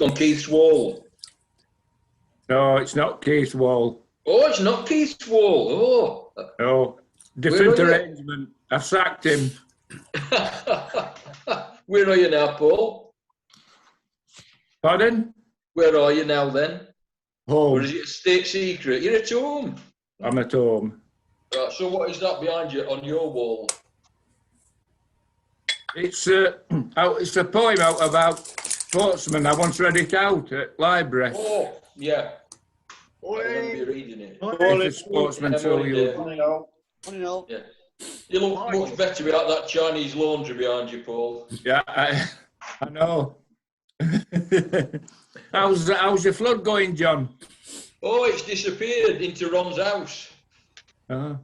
on Keith's wall. No, it's not Keith Wall. Oh, it's not Keith's wall. Oh. No, different Where are you? arrangement. I've sacked him. Where are you now, Paul? Pardon? Where are you now then? Or Home. is it a state secret? You're at home. I'm at home. Right, so what is that behind you on your wall? It's it's a poem out about sportsmen. I once read it out at library. Oh, yeah. I remember you Morning. reading it. If a sportsman Yeah, told morning, you. Dave. Morning all. Morning all. Yeah. You look much better without that Chinese laundry behind you, Paul. Yeah, I know. How's your flood going, John? Oh, it's disappeared into Ron's house. I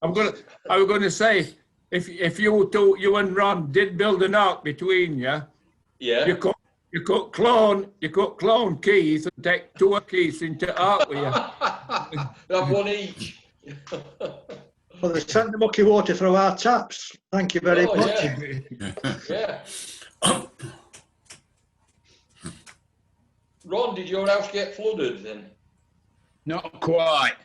was gonna say, if you and Ron did build an ark between you, Yeah. you could clone Keith and take two of Keiths into ark with you. Have one each. Well, they sent the mucky water through our taps. Thank you very Oh, much. yeah. Yeah. Ron, did your house get flooded then? Not quite.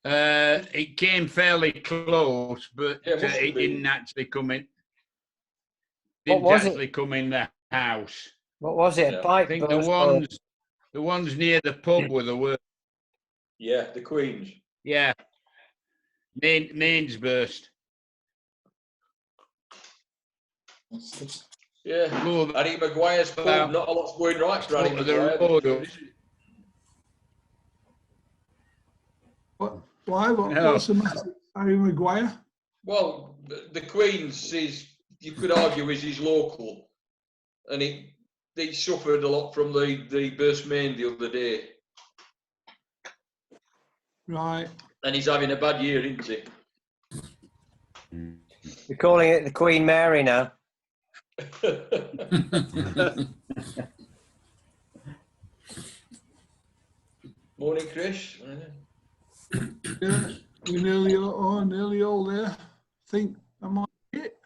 It came fairly close, but Yeah, it must have it been. didn't actually come in. What Didn't was it? actually come in the house. What was it? Yeah. A pipe I think burst or- the ones near the pub were the worst. Yeah, the Queen's. Yeah, mains burst. Yeah. Lower Harry Maguire's pub, About- not a lot's going right for Harry over the Maguire. road. Why? No. What's the matter? Harry Maguire? Well, the Queen's is, you could argue, is his local. And they suffered a lot from the burst main the other day. Right. And he's having a bad year, isn't he? You're calling it the Queen Mary now. Morning, Chris. Yeah, we're nearly all there. I think I might be it.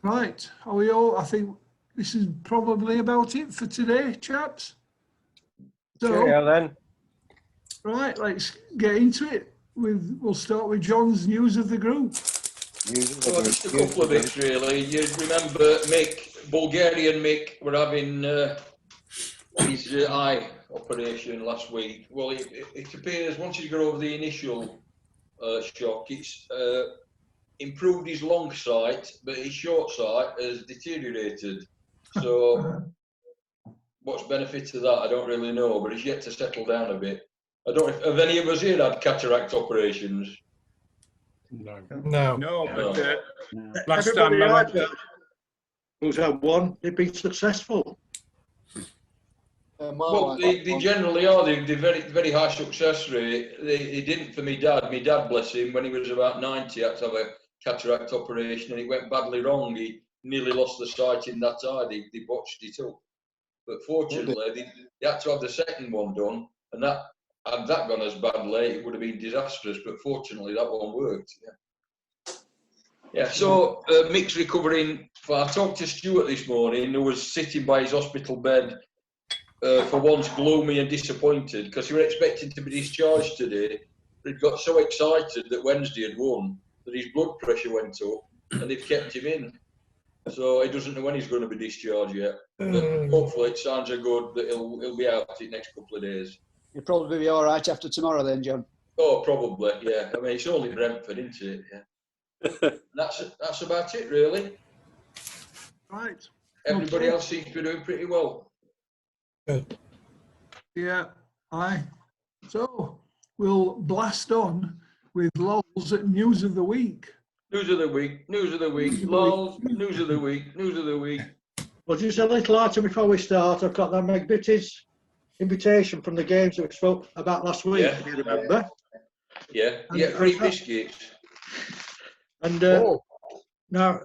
Right, are we all? I think this is probably about it for today, chaps. So, Cheerio then. right, let's get into it. We'll start with John's news of the group. Well, just a couple of bits, really. You remember Mick, Bulgarian Mick, were having his eye operation last week. Well, it appears once he's got over the initial shock, it's improved his long sight, but his short sight has deteriorated. So, what's the benefit of that? I don't really know, but he's yet to settle down a bit. I don't know if have any of us here had cataract operations. No. No, but last Everybody time I I've went, heard who's had one, they've been successful. Well, they generally are. They're very, very high success rate. They didn't for me dad. My dad, bless him, when he was about 90, had to have a cataract operation, and it went badly wrong. He nearly lost the sight in that eye. They botched it up. But fortunately, they had to have the second one done, and that had that gone as badly, it would have been disastrous. But fortunately, that one worked. Yeah. Yeah. So Mick's recovering. I talked to Stuart this morning, who was sitting by his hospital bed. For once gloomy and disappointed because he was expecting to be discharged today, but he got so excited that Wednesday had won that his blood pressure went up and they've kept him in. So he doesn't know when he's going to be discharged yet. But hopefully signs are good that he'll be out in the next couple of days. You'll probably be all right after tomorrow then, John. Oh, probably, yeah. I mean, it's only Brentford, isn't it? Yeah. That's about it, really. Right. Everybody Okay. else seems to be doing pretty well. Yeah, aye. So we'll blast on with Lowell's news of the week. News of the week, news of the week, lol, news of the week, news of the week. Well, just a little item before we start. I've got that McVitie's invitation from the games that we spoke about last week, Yeah. if you remember. Yeah, And- yeah, free biscuits. And Oh. now,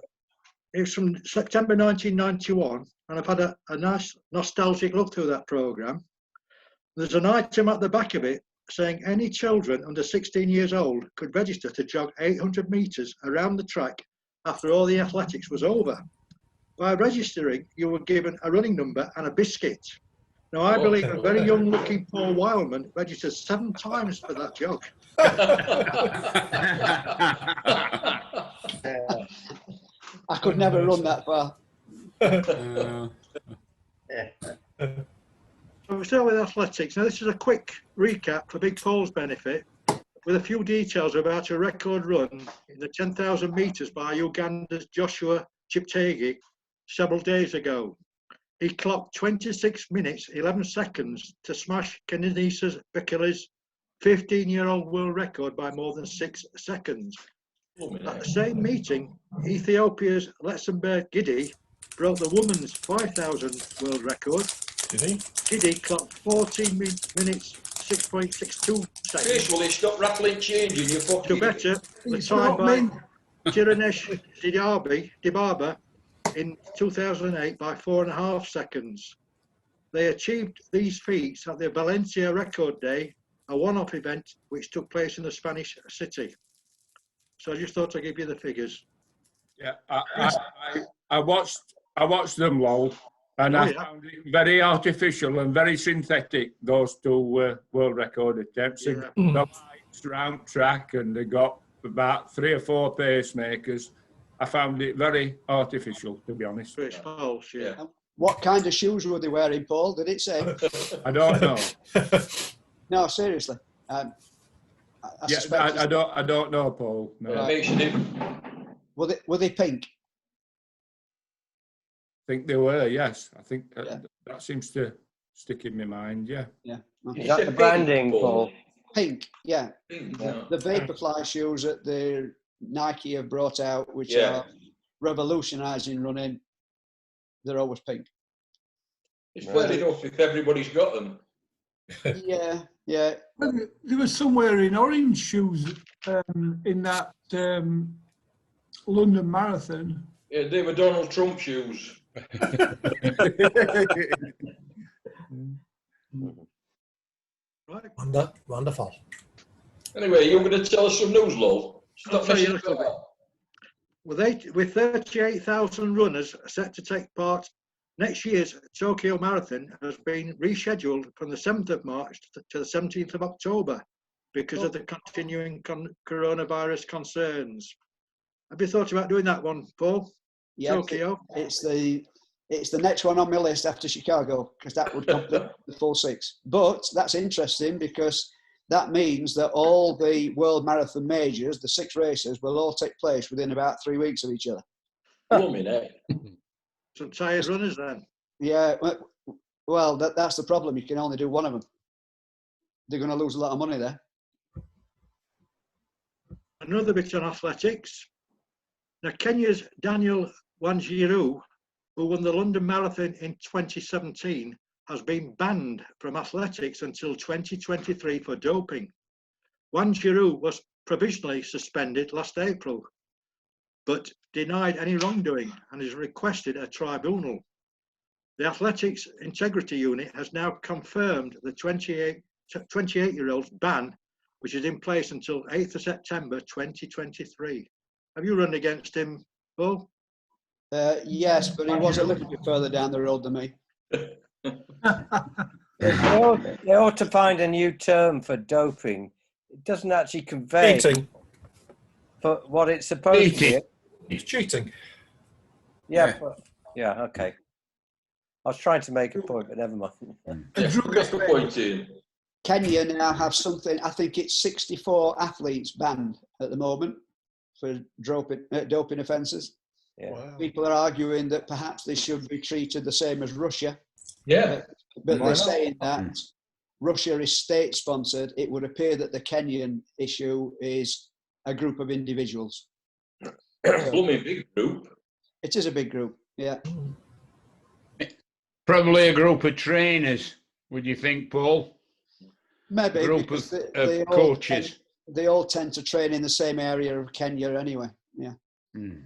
it's from September 1991, and I've had a nice nostalgic look through that programme. There's an item at the back of it saying any children under 16 years old could register to jog 800 metres around the track after all the athletics was over. By registering, you were given a running number and a biscuit. Now, I believe a very young-looking Paul Wildman registered 7 times for that jog. I could never run that far. So we're still with athletics. Now, this is a quick recap for Big Paul's benefit, with a few details about a record run in the 10,000 metres by Uganda's Joshua Cheptegei several days ago. He clocked 26 minutes, 11 seconds to smash Kenenisa Bekele's 15-year-old world record by more than 6 seconds. At the same meeting, Ethiopia's Letsenberg Giddy broke the women's 5,000 world record. Did he? Giddy clocked 14 minutes, 6.62 seconds. Chris, will you stop rattling change in your To pocket? better the It's time not by me. Tirunesh Dibaba in 2008 by 4.5 seconds. They achieved these feats at the Valencia Record Day, a one-off event which took place in the Spanish city. So I just thought I'd give you the figures. Yeah, I watched them, Lowell, and I found it very artificial and very synthetic, those 2 world record attempts. They got bikes round track and they got about 3 or 4 pacemakers. I found it very artificial, to be honest. It's false, yeah. What kind of shoes were they wearing, Paul? Did it say? I don't know. No, seriously. I suspect I don't know, Paul. No. It makes a difference. were they pink? I think they were, yes. I think Yeah. that seems to stick in my mind, yeah. Yeah. Is Okay. that the Pink, branding, Paul? Paul? Pink, yeah. Pink, Yeah. no. The Vaporfly shoes that the Nike have brought out, which Yeah. are revolutionising running, they're always pink. It's fair enough if everybody's got them. Yeah, yeah. Well, there was somewhere in orange shoes in that London Marathon. Yeah, they were Donald Trump shoes. Right. Wonderful. Anyway, you're going to tell us some news, love? I'll Stop tell you a messing little bit. about. With 38,000 runners set to take part, next year's Tokyo Marathon has been rescheduled from the 7th of March to the 17th of October because of the continuing coronavirus concerns. Have you thought about doing that one, Paul? Yeah, Tokyo? it's the next one on my list after Chicago, because that would complete the full 6. But that's interesting because that means that all the World Marathon majors, the 6 races, will all take place within about 3 weeks of each other. Blooming heck. Some tired runners then. Yeah, well, that's the problem. You can only do one of them. They're going to lose a lot of money there. Another bit on athletics. Now, Kenya's Daniel Wanjiru, who won the London Marathon in 2017, has been banned from athletics until 2023 for doping. Wanjiru was provisionally suspended last April, but denied any wrongdoing and has requested a tribunal. The Athletics Integrity Unit has now confirmed the 28-year-old's ban, which is in place until 8th of September 2023. Have you run against him, Paul? Yes, but he was a little bit further down the road than me. They ought to find a new term for doping. It doesn't actually convey Cheating. for what it's supposed to be. It's cheating. Yeah, yeah, okay. I was trying to make a point, but never mind. Yeah, make a point in. Kenya now have something, I think it's 64 athletes banned at the moment for doping offences. Yeah. Wow. People are arguing that perhaps they should be treated the same as Russia, Yeah. but Why they're not? saying that Russia is state-sponsored. It would appear that the Kenyan issue is a group of individuals. Blooming big group. It is a big group, yeah. Probably a group of trainers, would you think, Paul? Maybe Group because of they coaches. they all tend to train in the same area of Kenya anyway. Yeah. Hmm.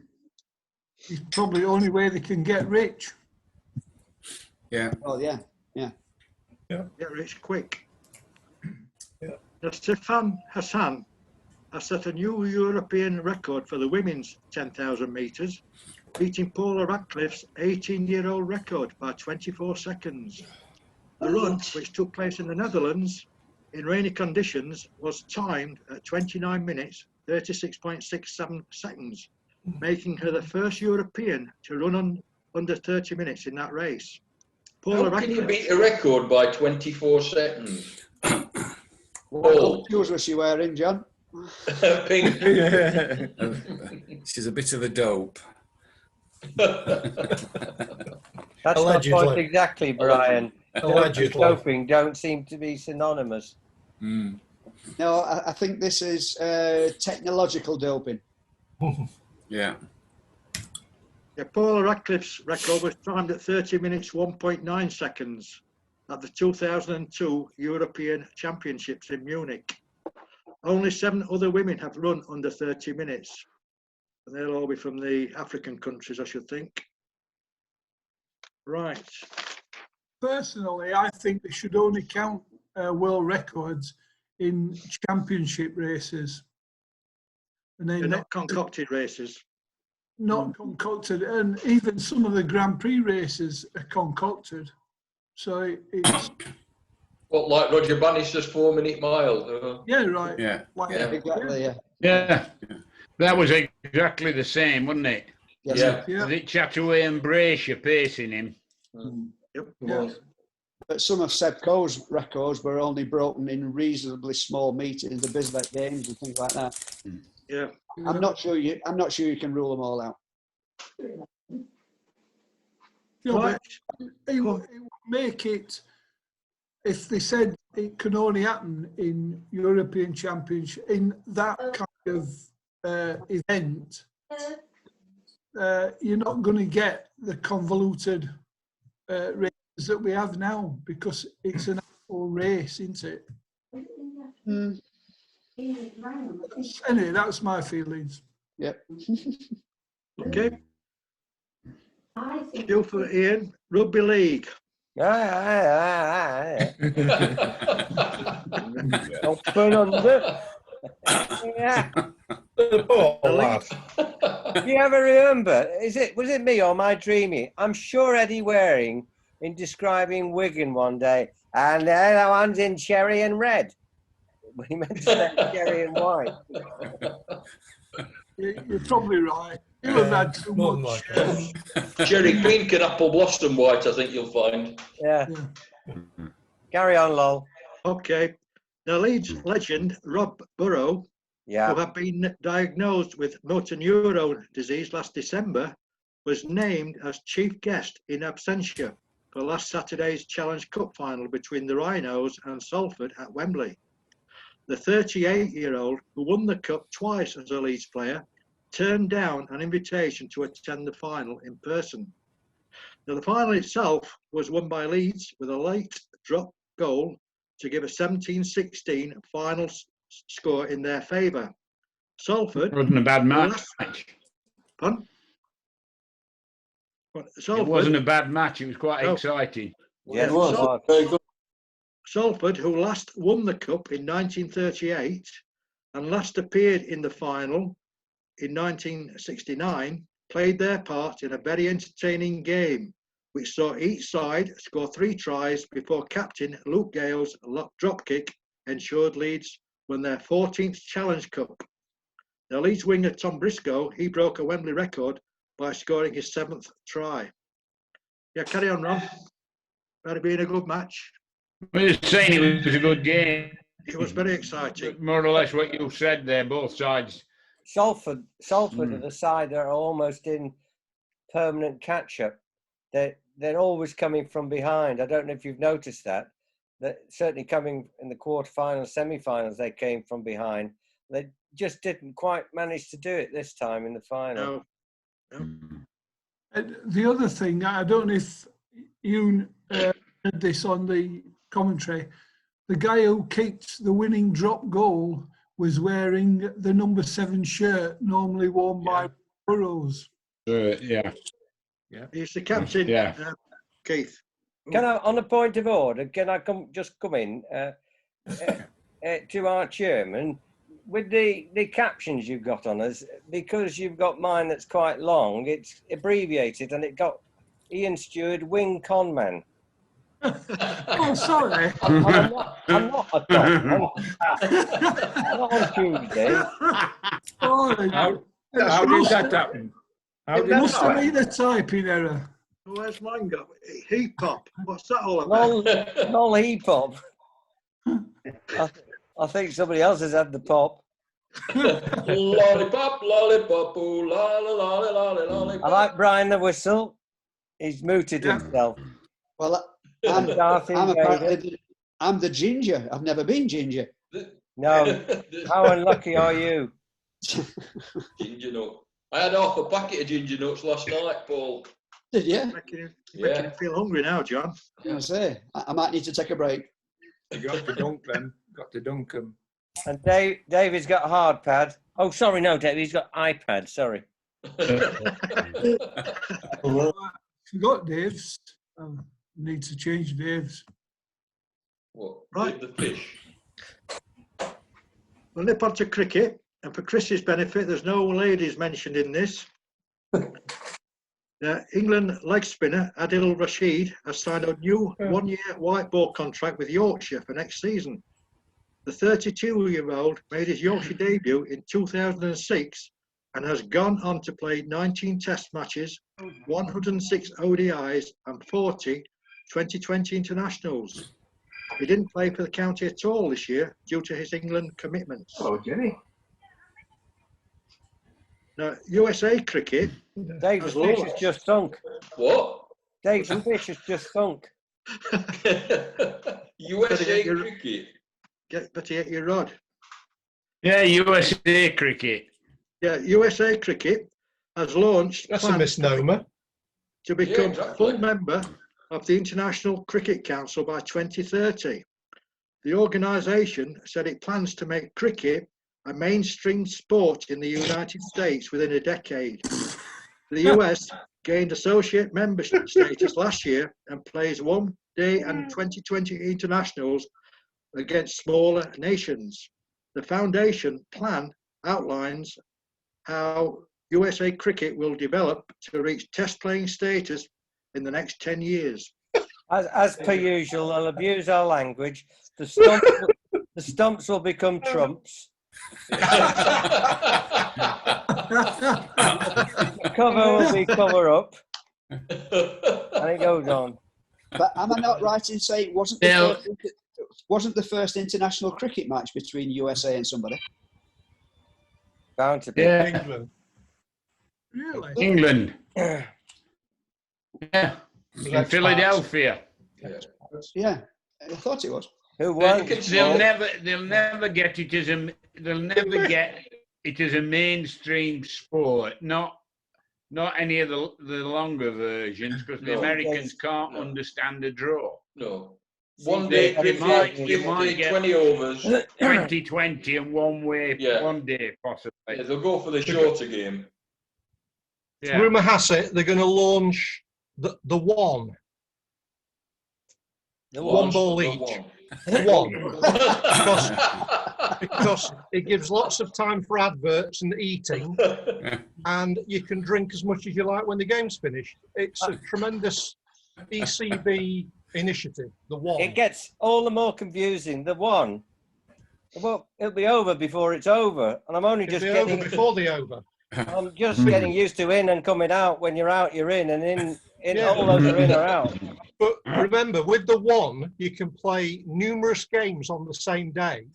It's probably the only way they can get rich. Yeah. Well, yeah. Get rich quick. Yeah. Now, Stefan Hassan has set a new European record for the women's 10,000 metres, beating Paula Radcliffe's 18-year-old record by 24 seconds. The run, which took place in the Netherlands in rainy conditions, was timed at 29 minutes, 36.67 seconds, making her the first European to run under 30 minutes in that race. Paula How can you Radcliffe, beat a record by 24 seconds? What Oh. colour shoes was she wearing, John? Pink. She's a bit of a dope. That's my Allegedly. point exactly, Brian. Allegedly. Doping don't seem to be synonymous. Mm. No, I think this is technological doping. Yeah. yeah, Paula Radcliffe's record was timed at 30 minutes 1.9 seconds at the 2002 European Championships in Munich. Only 7 other women have run under 30 minutes. And they'll all be from the African countries, I should think. Right. Personally, I think they should only count world records in championship races. And They're then not concocted races. not concocted. And even some of the Grand Prix races are concocted. So it's, What, like Roger Bannister's 4-minute mile? yeah, right. Yeah. Like, Yeah. Exactly, yeah. Yeah. That was exactly the same, wasn't it? Yes. Yeah. Yeah. Was it Chataway and Brayshaw pacing him? Yep. Yeah. But some of Seb Coe's records were only broken in reasonably small meetings, the Bislett Games and things like that. Yeah. I'm not sure you can rule them all out. Yeah, Right. but it would make it, if they said it can only happen in European Championship, in that kind of event, you're not going to get the convoluted races that we have now, because it's an actual race, isn't it? Anyway, that's my feelings. Yep. Okay. Still for Ian, Rugby League. Open under. Yeah. Poor lad. Do you ever remember? Was it me or am I dreaming? I'm sure Eddie Waring, in describing Wigan one day, and that one's in cherry and red. When he meant to say cherry and white. You're probably right. You have had too More than much. likely. Cherry pink and apple blossom white, I think you'll find. Yeah. Yeah. Carry on, lol. Okay. Now, Leeds legend Rob Burrow, Yeah. who had been diagnosed with motor neuron disease last December, was named as chief guest in absentia for last Saturday's Challenge Cup final between the Rhinos and Salford at Wembley. The 38-year-old, who won the cup twice as a Leeds player, turned down an invitation to attend the final in person. Now, the final itself was won by Leeds with a late drop goal to give a 17-16 final score in their favour. Salford... It wasn't a bad match. Pardon? It wasn't a bad match. It was quite exciting. Yes, It was. Sal- Very good. Salford, who last won the cup in 1938 and last appeared in the final in 1969, played their part in a very entertaining game, which saw each side score 3 tries before captain Luke Gale's dropkick ensured Leeds won their 14th Challenge Cup. Now, Leeds winger Tom Briscoe, he broke a Wembley record by scoring his 7th try. Yeah, carry on, Ron. That'd been a good match. We're just saying it was a good game. It was very exciting. More or less what you said there, both sides. Salford are the side that are almost in permanent catch-up. They're always coming from behind. I don't know if you've noticed that. That certainly coming in the quarterfinals, semi-finals, they came from behind. They just didn't quite manage to do it this time in the final. No. And the other thing, I don't know if you heard this on the commentary, the guy who kicked the winning drop goal was wearing the number 7 shirt normally worn by Burrows. Yeah. He's the captain, Yeah. Keith. Can I, on a point of order, can I come in? to our chairman, with the captions you've got on us, because you've got mine that's quite long, it's abbreviated and it got Ian Stewart, Wing Conman. Oh, sorry. I'm not a con. Not on Tuesday. Sorry. How did that happen? How It did must have that been a typing error. Where's mine go? Heap hop. What's that all about? Nol heap hop. I think somebody else has had the pop. Lollipop, lollipop, ooh, lolly, lolly, lolly, lollipop. I like Brian the Whistle. He's mooted himself. Well, And Darth I'm Invader. apparently I'm the ginger. I've never been ginger. No. How unlucky are you? Ginger nut. I had half a packet of ginger nuts last night, Paul. Did you? Making Yeah. him feel hungry now, John. I say I might need to take a break. You got to dunk them. Got to dunk them. And David's got a hard pad. Oh, sorry, no, David, he's got iPad. Sorry. Forgot Dave's. Need to change Dave's. What? Right. The fish. We'll nip on to cricket, and for Chris's benefit, there's no ladies mentioned in this. England leg spinner Adil Rashid has signed a new one-year white ball contract with Yorkshire for next season. The 32-year-old made his Yorkshire debut in 2006 and has gone on to play 19 Test matches, 106 ODIs and 40 2020 internationals. He didn't play for the county at all this year due to his England commitments. Oh, Jenny. Now, USA cricket. Dave's fish has just sunk. What? Dave's fish has just sunk. USA cricket. Better get your rod. Yeah, USA cricket. Yeah, USA cricket has launched That's a plans misnomer. to become exactly. a full member of the International Cricket Council by 2030. The organisation said it plans to make cricket a mainstream sport in the United States within a decade. The US gained associate membership status last year and plays one-day and 2020 internationals against smaller nations. The foundation plan outlines how USA cricket will develop to reach test playing status in the next 10 years. As per usual, they'll abuse our language. The stumps will become trumps. The cover will be cover up. And it goes on. But am I not right in saying it wasn't the first international cricket match between USA and somebody? Bound to be. Yeah, England. Really? England. Yeah, in Philadelphia. Yeah, I thought it was. Who won? They'll never get it as a mainstream sport. Not any of the longer versions, because the Americans can't understand the draw. No. One day cricket, you might get 20 overs. 2020 and one day possibly. Yeah, they'll go for the shorter game. Yeah. Rumour has it they're going to launch the one. One ball The each. one. One. because it gives lots of time for adverts and eating, and you can drink as much as you like when the game's finished. It's a tremendous ECB initiative, the one. It gets all the more confusing. The one, well, it'll be over before it's over, and I'm only It'll just be getting. over before the over. I'm just getting used to in and coming out. When you're out, you're in, and in Yeah. all those are in or out. But remember, with the one, you can play numerous games on the same day.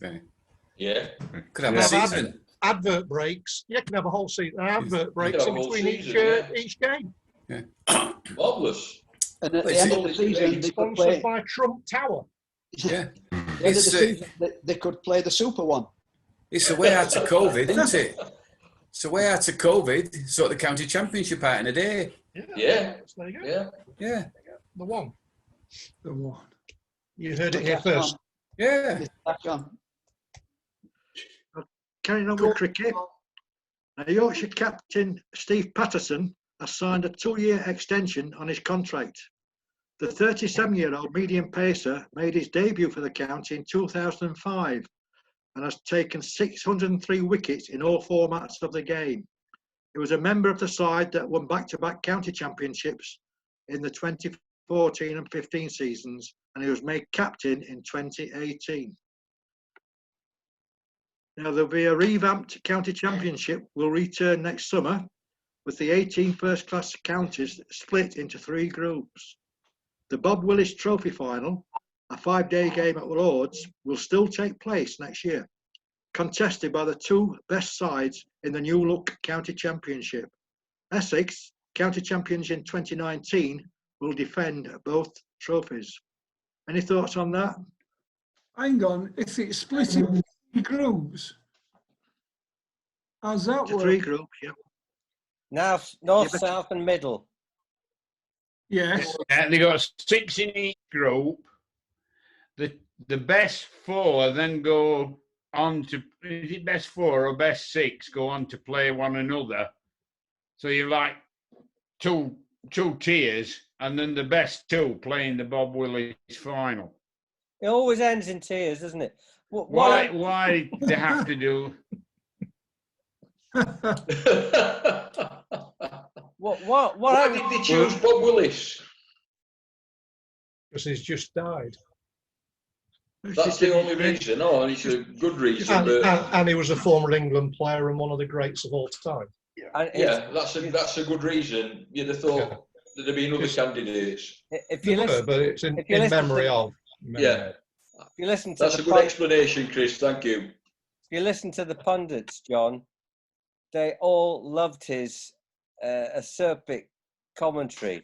Yeah. Could have Yeah. a season. Advert breaks. You can have a whole season. Advert breaks have in a whole between season, each game. Marvellous. And at But the end of the it's season, they could Sponsored play. by Trump Tower. Yeah. At the end of the It's, season, they could play the Super One. it's a way out of COVID, isn't it? It's a way out of COVID, sort the county championship out in a day. Yeah. There you go. Yeah. Yeah. The one. The one. You heard it here first. Yeah. Back on. Carrying on with cricket. Now, Yorkshire captain Steve Patterson has signed a 2-year extension on his contract. The 37-year-old medium pacer made his debut for the county in 2005 and has taken 603 wickets in all formats of the game. He was a member of the side that won back-to-back county championships in the 2014 and 15 seasons, and he was made captain in 2018. Now, there'll be a revamped county championship will return next summer, with the 18 first-class counties split into 3 groups. The Bob Willis Trophy Final, a 5-day game at Lords, will still take place next year, contested by the 2 best sides in the New Look County Championship. Essex, county champions in 2019, will defend both trophies. Any thoughts on that? Hang on, if it's split into 3 groups, how's that work? 3 groups, yeah. Now, north, Yeah, but- south, and middle. Yes. They got 6 in each group. The best 4 then go on to, is it best 4 or best 6 go on to play one another? So you like two tiers, and then the best 2 playing the Bob Willis final. It always ends in tears, doesn't it? Why they have to do? What Why did they choose Bob Willis? Because he's just died. That's the only reason. Oh, and it's a good reason. And, But and he was a former England player and one of the greats of all time. And yeah, that's a good reason. You'd have thought there'd be other candidates. If you There were, listen, but it's in if you listen memory to- of. Yeah, if you listen to that's the a good explanation, Chris. Thank you. if you listen to the pundits, John, they all loved his acerbic commentary.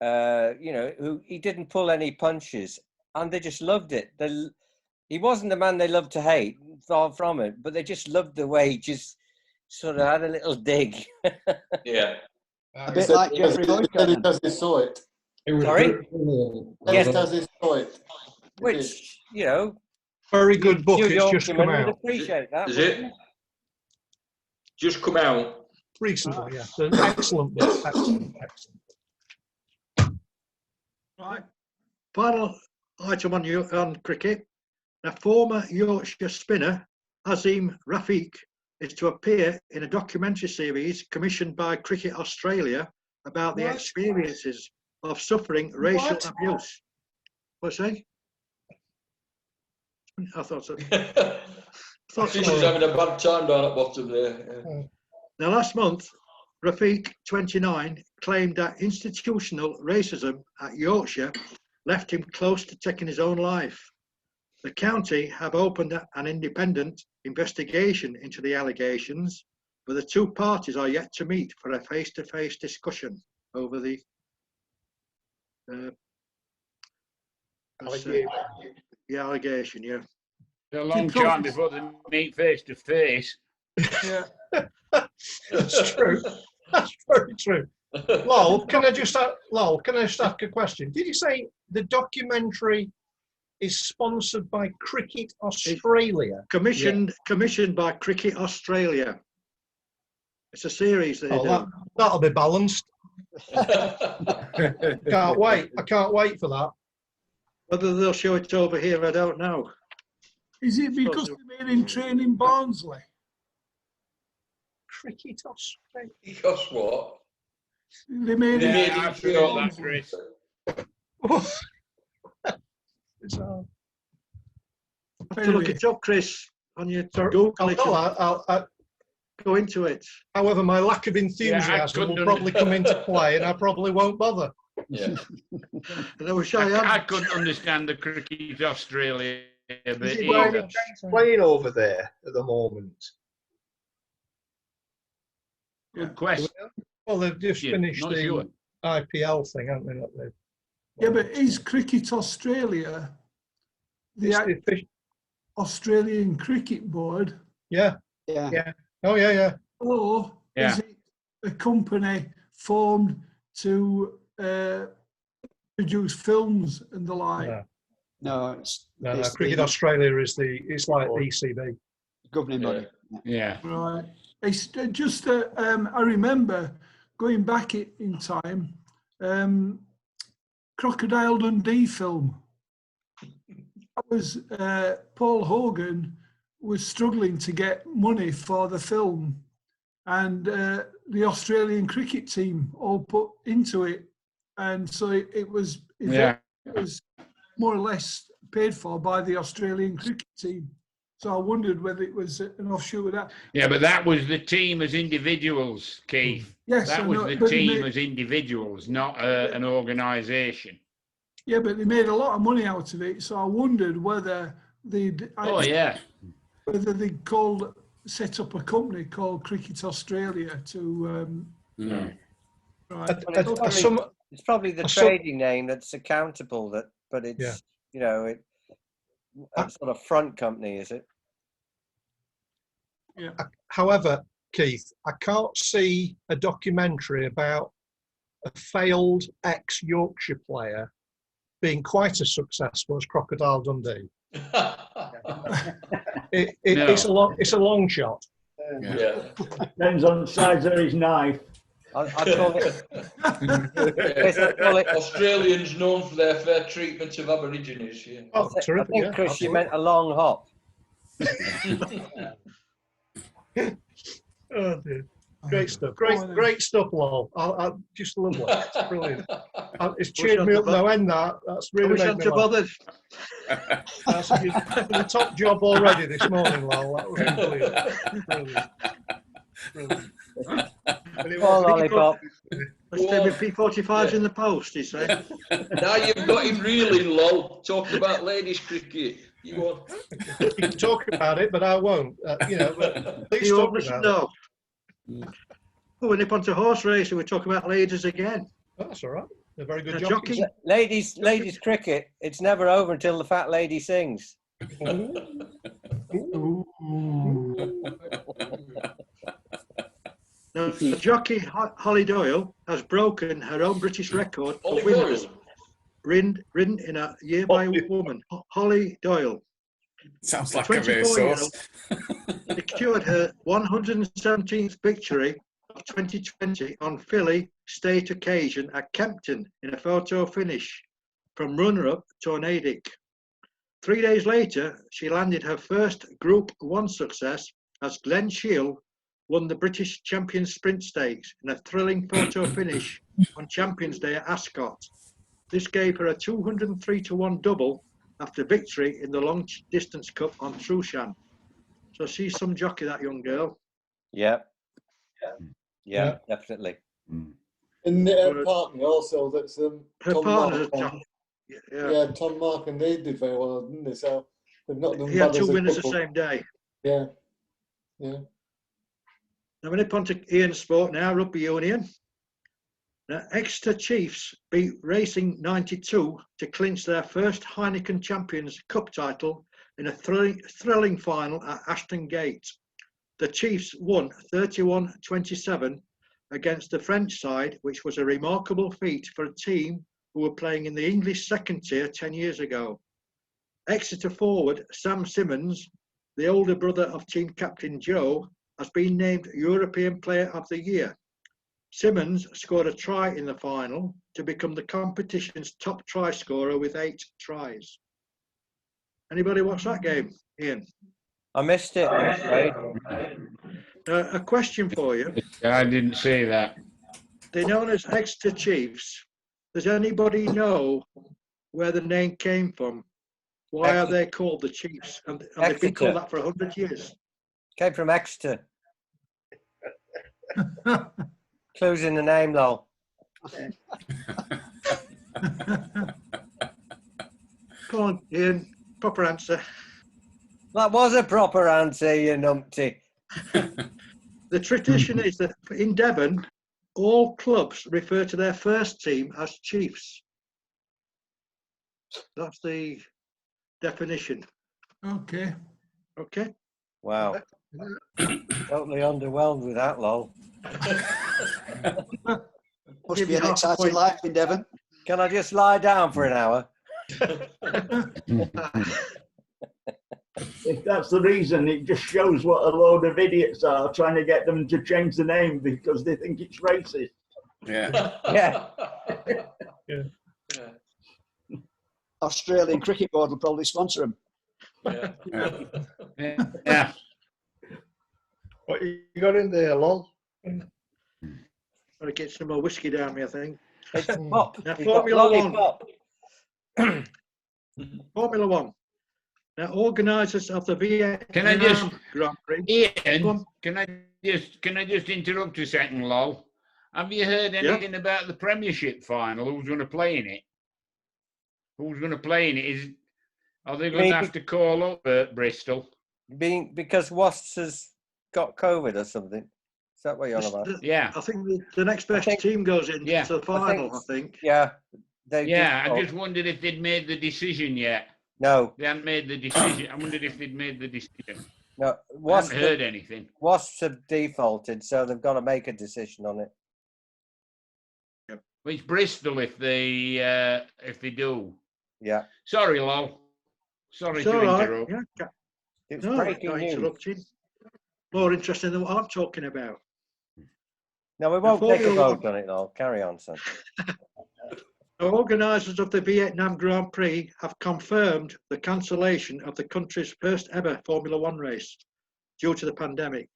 You know, he didn't pull any punches, and they just loved it. He wasn't the man they loved to hate, far from it, but they just loved the way he just sort of had a little dig. Yeah. A bit like Jeffrey Boycott. As he saw it. Sorry? Yes. Yes. As he saw it. Which, you know, Very good book. New It's just Yorkman come would out appreciate that. Is wouldn't it? Just come out. recently. Yeah, it's an excellent book. Excellent. Right. Final item on cricket. A former Yorkshire spinner, Azim Rafiq, is to appear in a documentary series commissioned by Cricket Australia about the What? experiences of suffering racial What? abuse. What's that? I thought so. I think she's having a bad time down at bottom there. Yeah. Now, last month, Rafiq, 29, claimed that institutional racism at Yorkshire left him close to taking his own life. The county have opened an independent investigation into the allegations, but the 2 parties are yet to meet for a face-to-face discussion over the allegation, yeah. A long time before they meet face to face. Yeah. That's true. That's very true. Lol, can I just ask a question? Did you say the documentary is sponsored by Cricket Australia? Commissioned by Cricket Australia. It's a series they do. That'll be balanced. Can't wait. I can't wait for that. Whether they'll show it over here, I don't know. Is it because they made him train in Barnsley? Cricket Australia. Because what? They made They him made I him feel that, Chris. Have to look it up, Chris, on your Google it. I'll Go into it. however, my lack of enthusiasm will probably come into play, and I probably won't bother. Yeah. And I wish I I had. couldn't understand the Cricket Australia bit Is it either. playing over there at the moment? Good question. Well, they've just Yeah, finished not the sure. IPL thing, haven't they? Yeah, but is Cricket Australia the It's the official- Australian Cricket Board, yeah. Yeah. Oh, yeah. or is it a company formed to produce films and the like? No. No, it's Cricket the Australia it's like the ECB. governing body. Yeah. Right. It's just I remember going back in time, Crocodile Dundee film. That was Paul Hogan was struggling to get money for the film, and the Australian cricket team all put into it, and so it was more or less paid for by the Australian cricket team. So I wondered whether it was an offshoot of that. Yeah, but that was the team as individuals, Keith. Yes, that I was know, the but they team made- as individuals, not an organisation. Yeah, but they made a lot of money out of it. So I wondered whether Oh yeah. whether they set up a company called Cricket Australia to. Right. It's probably the trading name that's accountable. But it's a sort of front company, is it? Yeah. However, Keith, I can't see a documentary about a failed ex-Yorkshire player being quite as successful as Crocodile Dundee. It's a long shot. Yeah. Depends on the size of his knife. I call it. Australians known for their fair treatment of Aborigines. Yeah. Oh, terrific! I think, Chris, you meant a long hop. Oh dear. Great stuff. Great stuff, Lol. I just love it. It's brilliant. It's cheered me up no end. That's really made me laugh. That's the top job already this morning, Lol. That was brilliant. Brilliant. Lollipop. Let's take me P45s in the post, he said. Now you've got him reeling, lol, talking about ladies cricket. You want? You can talk about it, but I won't. But please You talk won't about know. it. Oh, we're nip onto horse racing. We're talking about ladies again. Oh, that's all right. They're very good Jockey. jockeys. Ladies cricket, it's never over until the fat lady sings. Now, the jockey Holly Doyle has broken her own British record for winners ridden in a year by a woman. Holly Doyle. Sounds like a racehorse. Secured her 117th victory of 2020 on Filly State occasion at Kempton in a photo finish from runner-up Tornadic. 3 days later, she landed her first Group 1 success as Glen Shiel won the British Champions Sprint Stakes in a thrilling photo finish on Champions Day at Ascot. This gave her a 203-1 double after victory in the Long Distance Cup on Trushan. So she's some jockey, that young girl. Yeah, definitely. And her partner also, that's her Tom partner. Mark. Yeah, Tom Mark, and they did very well, didn't they? So they've not done He bad had two as a winners the couple. same day. Yeah. Now we're nip on to Ian Sport now, Rugby Union. Now, Exeter Chiefs beat Racing 92 to clinch their first Heineken Champions Cup title in a thrilling final at Ashton Gate. The Chiefs won 31-27 against the French side, which was a remarkable feat for a team who were playing in the English second tier 10 years ago. Exeter forward Sam Simmons, the older brother of team captain Joe, has been named European Player of the Year. Simmons scored a try in the final to become the competition's top try scorer with 8 tries. Anybody watch that game, Ian? I missed it, I'm afraid. A question for you. I didn't say that. They're known as Exeter Chiefs. Does anybody know where the name came from? Why are they called the Chiefs? And they've been called that for 100 years. Came from Exeter. Clues in the name, lol. Come on, Ian. Proper answer. That was a proper answer, you numpty. The tradition is that in Devon, all clubs refer to their first team as Chiefs. That's the definition. Okay. Okay. Wow. Totally underwhelmed with that, lol. Must be an exciting life in Devon. Can I just lie down for an hour? If that's the reason, it just shows what a load of idiots are trying to get them to change the name because they think it's racist. Yeah. Yeah. Australian Cricket Board will probably sponsor them. Yeah. What you got in there, lol? Gotta get some more whiskey down me, I think. It's pop. Now, You've got Formula One. lollipop. Formula One. Now, organisers of the Vietnam Can I just, Grand Prix. Ian? Can I just interrupt a second, lol? Have you heard anything about the Premiership final? Who's going to play in it? Who's going to play in it? Are they going to have to call up Bristol? Because Wasps has got COVID or something. Is that what you're on about? Yeah. I think the next best team goes into the final, I think. Yeah. I just wondered if they'd made the decision yet. No. They hadn't made the decision. I wondered if they'd made the decision. No. I haven't heard anything. Wasps have defaulted, so they've got to make a decision on it. Well, it's Bristol if they do. Yeah. Sorry, lol. Sorry It's to all right. interrupt. Yeah. It's No, breaking not news. interrupting. More interesting than what I'm talking about. No, we won't take a Formula vote on it, though. Carry on, son. The organisers of the Vietnam Grand Prix have confirmed the cancellation of the country's first ever Formula One race due to the pandemic.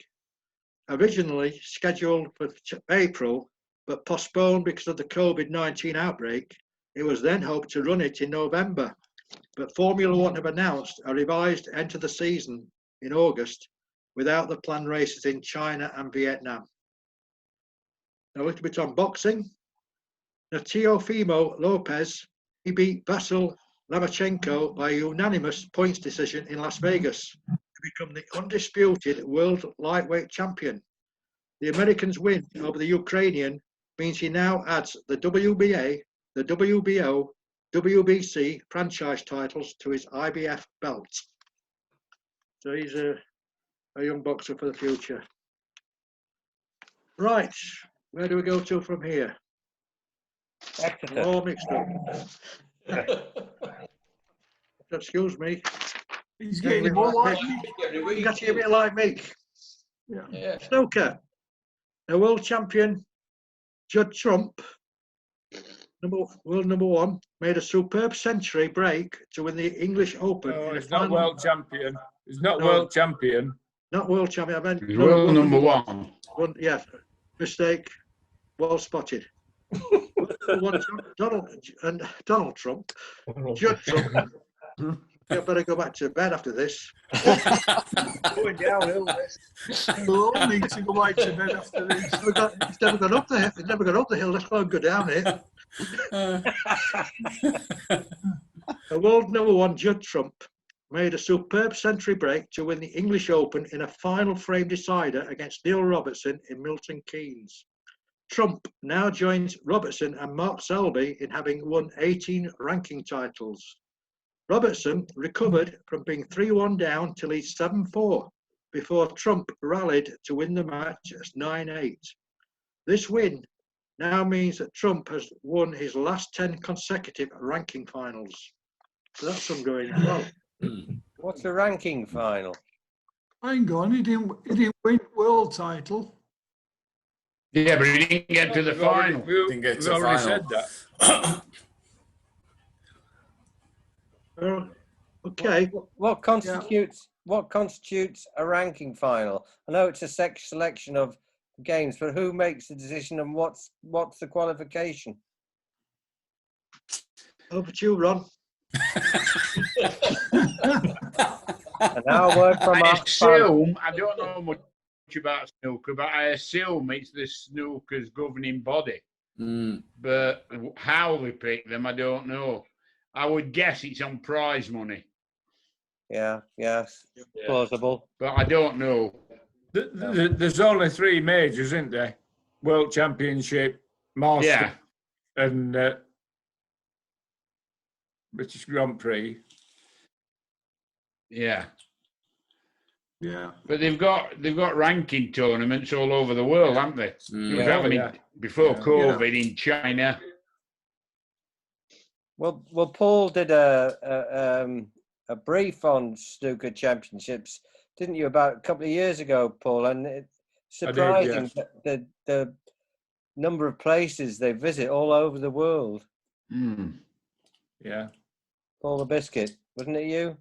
Originally scheduled for April, but postponed because of the COVID-19 outbreak, it was then hoped to run it in November. But Formula One have announced a revised end to the season in August without the planned races in China and Vietnam. Now, a little bit on boxing. Now, Teofimo Lopez, he beat Vasyl Lomachenko by a unanimous points decision in Las Vegas to become the undisputed world lightweight champion. The American's win over the Ukrainian means he now adds the WBA, the WBO, WBC franchise titles to his IBF belt. So he's a young boxer for the future. Right, where do we go to from here? Exeter. All mixed up. Excuse me. He's getting more like me. You got to get a bit like me. Yeah. Snooker. The world champion Judd Trump, world number one, made a superb century break to win the English Open. No, in he's the not final. world champion. He's not No. world champion. Not world champion. I meant He's world number one. Yeah, mistake. Well spotted. Donald Trump, Judd Trump. You better go back to bed after this. Going downhill. We'll all need to go back to bed after this. He's never gone up the hill. He's never gone up the hill. Let's go down it. The world number one, Judd Trump, made a superb century break to win the English Open in a final frame decider against Neil Robertson in Milton Keynes. Trump now joins Robertson and Mark Selby in having won 18 ranking titles. Robertson recovered from being 3-1 down to lead 7-4 before Trump rallied to win the match at 9-8. This win now means that Trump has won his last 10 consecutive ranking finals. So that's some going well. What's the ranking final? Hang on, he didn't win world title. Yeah, but he didn't get to the final. Didn't get to We've the already final. said that. Okay. What constitutes a ranking final? I know it's a selection of games, but who makes the decision and what's the qualification? Over to you, Ron. And now a word from I our assume, I don't know much about snooker, but I assume it's the snooker's governing body. But how they pick them, I don't know. I would guess it's on prize money. Yeah, yes, plausible. But I don't know. There's only 3 majors, isn't there? World Championship, Master, and British Grand Prix. Yeah. Yeah. But they've got ranking tournaments all over the world, haven't they? Before COVID in China. Well, Paul did a brief on snooker championships, didn't you, about a couple of years ago, Paul? And it's surprising the number of places they visit all over the world. Yeah. Paul the Biscuit, wasn't it you?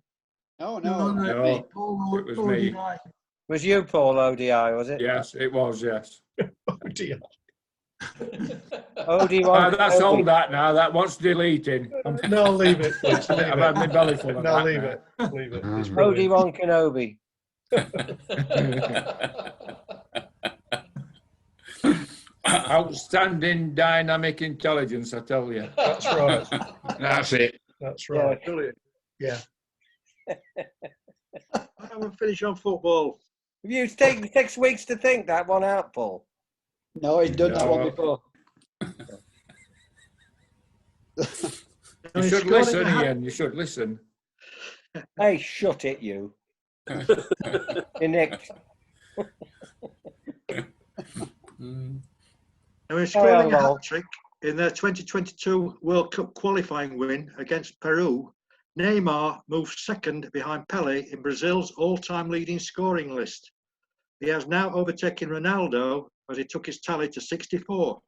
Oh, No, no. no, No, Paul it was me. ODI. Was you Paul ODI, was it? Yes, it was, yes. Oh dear. OD1. That's all that now. That wants deleting. No, leave it, please. Leave I've had my it. belly full of No, that leave now. it. Leave it. It's brilliant. OD1 Kenobi. Outstanding dynamic intelligence, I tell you. That's right. That's it. That's Yeah. right. Brilliant. Yeah. I will finish on football. Have you taken 6 weeks to think that one out, Paul? No, he's done that one No. before. You should listen, Ian. You should listen. Hey, shut it, you. You nicked. Now, in scoring a Hello. hat-trick in their 2022 World Cup qualifying win against Peru, Neymar moved second behind Pelé in Brazil's all-time leading scoring list. He has now overtaken Ronaldo as he took his tally to 64,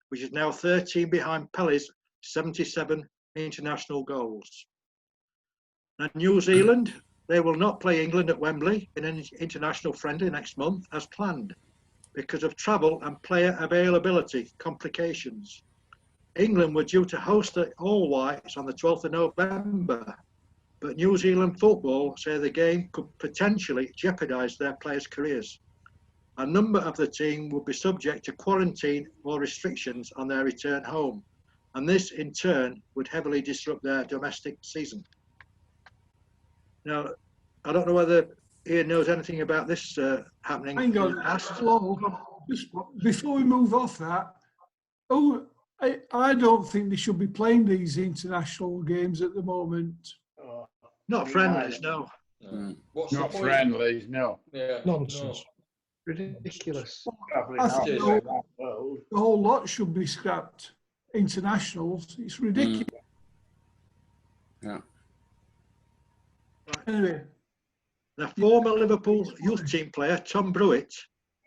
which is now 13 behind Pelé's 77 international goals. Now, New Zealand, they will not play England at Wembley in an international friendly next month as planned, because of travel and player availability complications. England were due to host the All Whites on the 12th of November, but New Zealand football say the game could potentially jeopardise their players' careers. A number of the team will be subject to quarantine or restrictions on their return home, and this in turn would heavily disrupt their domestic season. Now, I don't know whether Ian knows anything about this happening. Hang in on, the past. just before we move off that, I don't think they should be playing these international games at the moment. Not friendlies, no. What's Not the point? friendlies, no. Yeah. Nonsense. Ridiculous. I think It is. the whole lot should be scrapped. Internationals, it's ridiculous. Yeah. Anyway, The former Liverpool youth team player Tom Brewitt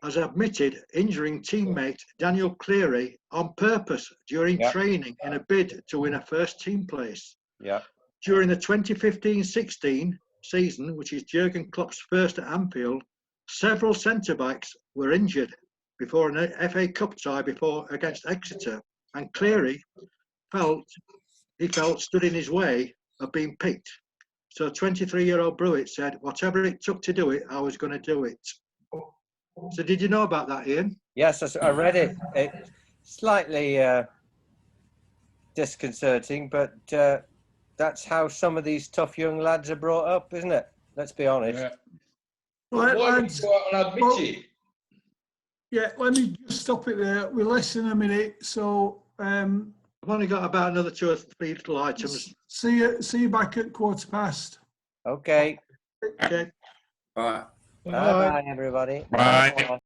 has admitted injuring teammate Daniel Cleary on purpose during Yep. training in a bid to win a first team place. Yeah. During the 2015-16 season, which is Jurgen Klopp's first at Anfield, several centre-backs were injured before an FA Cup tie against Exeter, and Cleary felt stood in his way of being picked. So 23-year-old Brewitt said, whatever it took to do it, I was going to do it. So did you know about that, Ian? Yes, I read it. It's slightly disconcerting, but that's how some of these tough young lads are brought up, isn't it? Let's be honest. Yeah. Why would you go out and admit it? Yeah, let me just stop it there. We're less than a minute, so I've only got about another 2 or 3 little items. see you back at past. Okay. Okay. All right. Bye, everybody. Bye.